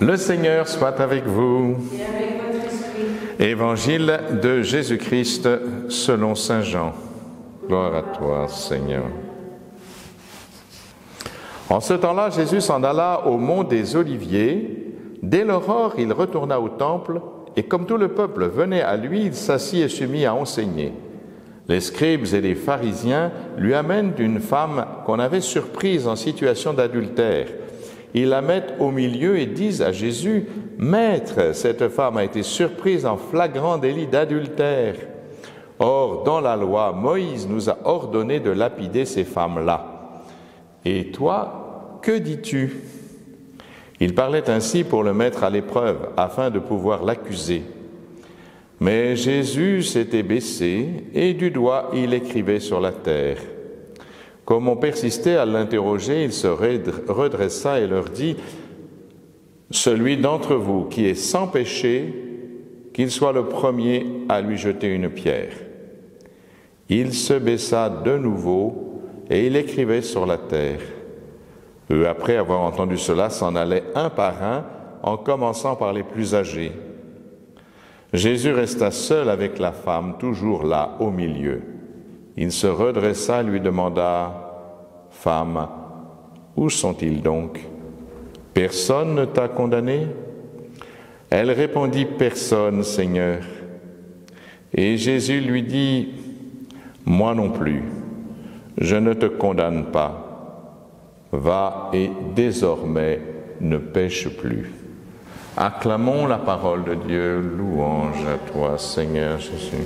Le Seigneur soit avec vous. Et avec votre esprit. Évangile de Jésus-Christ selon saint Jean. Gloire à toi, Seigneur. En ce temps-là, Jésus s'en alla au mont des Oliviers. Dès l'aurore, il retourna au temple, et comme tout le peuple venait à lui, il s'assit et se mit à enseigner. Les scribes et les pharisiens lui amènent une femme qu'on avait surprise en situation d'adultère. Ils la mettent au milieu et disent à Jésus, « Maître, cette femme a été surprise en flagrant délit d'adultère. Or, dans la loi, Moïse nous a ordonné de lapider ces femmes-là. Et toi, que dis-tu » Il parlait ainsi pour le mettre à l'épreuve, afin de pouvoir l'accuser. Mais Jésus s'était baissé, et du doigt il écrivait sur la terre. Comme on persistait à l'interroger, il se redressa et leur dit, « Celui d'entre vous qui est sans péché, qu'il soit le premier à lui jeter une pierre. » Il se baissa de nouveau, et il écrivait sur la terre. Eux, après avoir entendu cela, s'en allaient un par un, en commençant par les plus âgés. Jésus resta seul avec la femme, toujours là, au milieu. Il se redressa et lui demanda, « Femme, où sont-ils donc? Personne ne t'a condamné » Elle répondit, « Personne, Seigneur. » Et Jésus lui dit, « Moi non plus, je ne te condamne pas. Va et désormais ne pêche plus. » Acclamons la parole de Dieu, louange à toi, Seigneur Jésus.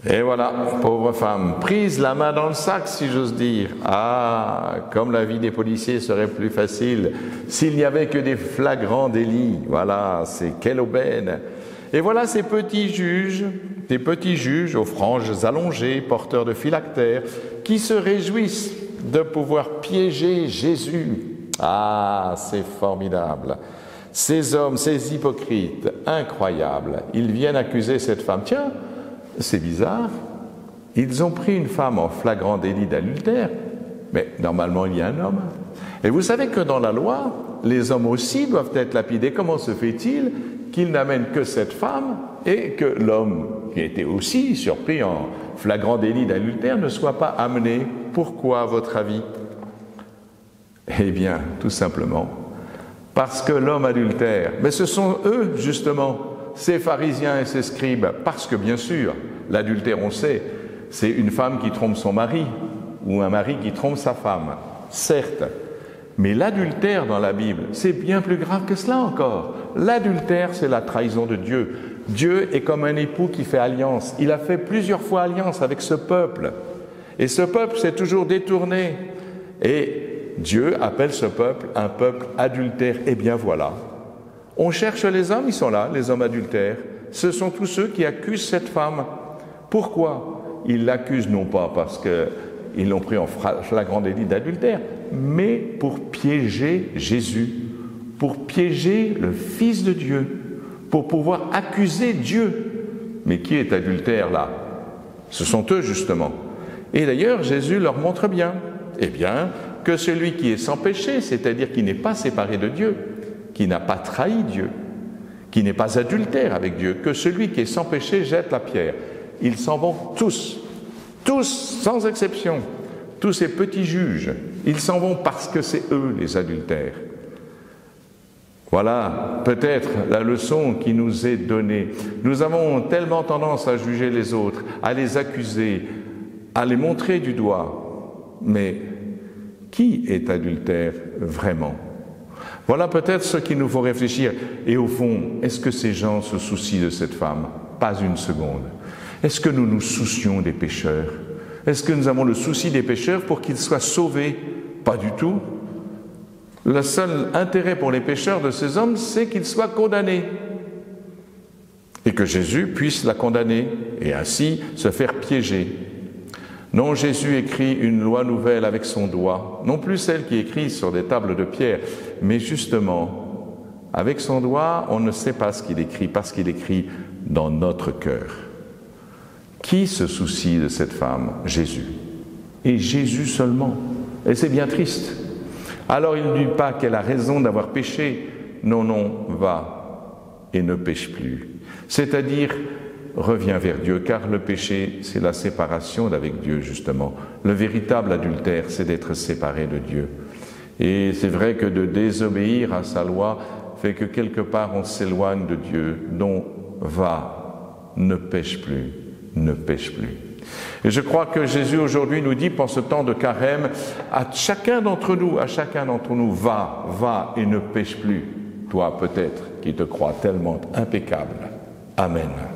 Et voilà, pauvre femme, prise la main dans le sac, si j'ose dire. Ah, comme la vie des policiers serait plus facile s'il n'y avait que des flagrants délits. Voilà, c'est quelle aubaine. Et voilà ces petits juges, des petits juges aux franges allongées, porteurs de phylactères, qui se réjouissent de pouvoir piéger Jésus. Ah, c'est formidable. Ces hommes, ces hypocrites, incroyables, ils viennent accuser cette femme. Tiens, c'est bizarre, ils ont pris une femme en flagrant délit d'adultère, mais normalement il y a un homme. Et vous savez que dans la loi, les hommes aussi doivent être lapidés. Comment se fait-il qu'ils n'amènent que cette femme et que l'homme, qui était aussi surpris en flagrant délit d'adultère, ne soit pas amené? Pourquoi, à votre avis? Eh bien, tout simplement, parce que l'homme adultère, mais ce sont eux, justement, ces pharisiens et ces scribes, parce que bien sûr, l'adultère, on sait, c'est une femme qui trompe son mari, ou un mari qui trompe sa femme, certes, mais l'adultère dans la Bible, c'est bien plus grave que cela encore. L'adultère, c'est la trahison de Dieu. Dieu est comme un époux qui fait alliance. Il a fait plusieurs fois alliance avec ce peuple, et ce peuple s'est toujours détourné, et Dieu appelle ce peuple un peuple adultère. Eh bien voilà. On cherche les hommes, ils sont là, les hommes adultères. Ce sont tous ceux qui accusent cette femme. Pourquoi? Ils l'accusent non pas parce qu'ils l'ont pris en flagrant délit d'adultère, mais pour piéger Jésus, pour piéger le Fils de Dieu, pour pouvoir accuser Dieu. Mais qui est adultère là? Ce sont eux justement. Et d'ailleurs, Jésus leur montre bien, eh bien, que celui qui est sans péché, c'est-à-dire qui n'est pas séparé de Dieu, qui n'a pas trahi Dieu, qui n'est pas adultère avec Dieu, que celui qui est sans péché jette la pierre. Ils s'en vont tous, sans exception, tous ces petits juges, ils s'en vont parce que c'est eux les adultères. Voilà peut-être la leçon qui nous est donnée. Nous avons tellement tendance à juger les autres, à les accuser, à les montrer du doigt. Mais qui est adultère vraiment ? Voilà peut-être ce qui nous faut réfléchir. Et au fond, est-ce que ces gens se soucient de cette femme? Pas une seconde. Est-ce que nous nous soucions des pécheurs? Est-ce que nous avons le souci des pécheurs pour qu'ils soient sauvés? Pas du tout. Le seul intérêt pour les pécheurs de ces hommes, c'est qu'ils soient condamnés. Et que Jésus puisse la condamner et ainsi se faire piéger. Non, Jésus écrit une loi nouvelle avec son doigt, non plus celle qui est écrite sur des tables de pierre, mais justement, avec son doigt, on ne sait pas ce qu'il écrit, parce qu'il écrit dans notre cœur. Qui se soucie de cette femme? Jésus. Et Jésus seulement. Et c'est bien triste. Alors il ne dit pas qu'elle a raison d'avoir péché. Non, non, va et ne pêche plus. C'est-à-dire, reviens vers Dieu, car le péché, c'est la séparation d'avec Dieu, justement. Le véritable adultère, c'est d'être séparé de Dieu. Et c'est vrai que de désobéir à sa loi fait que quelque part on s'éloigne de Dieu. Donc, va, ne pêche plus, ne pêche plus. Et je crois que Jésus aujourd'hui nous dit, pour ce temps de carême, à chacun d'entre nous, va et ne pêche plus. Toi peut-être qui te crois tellement impeccable. Amen.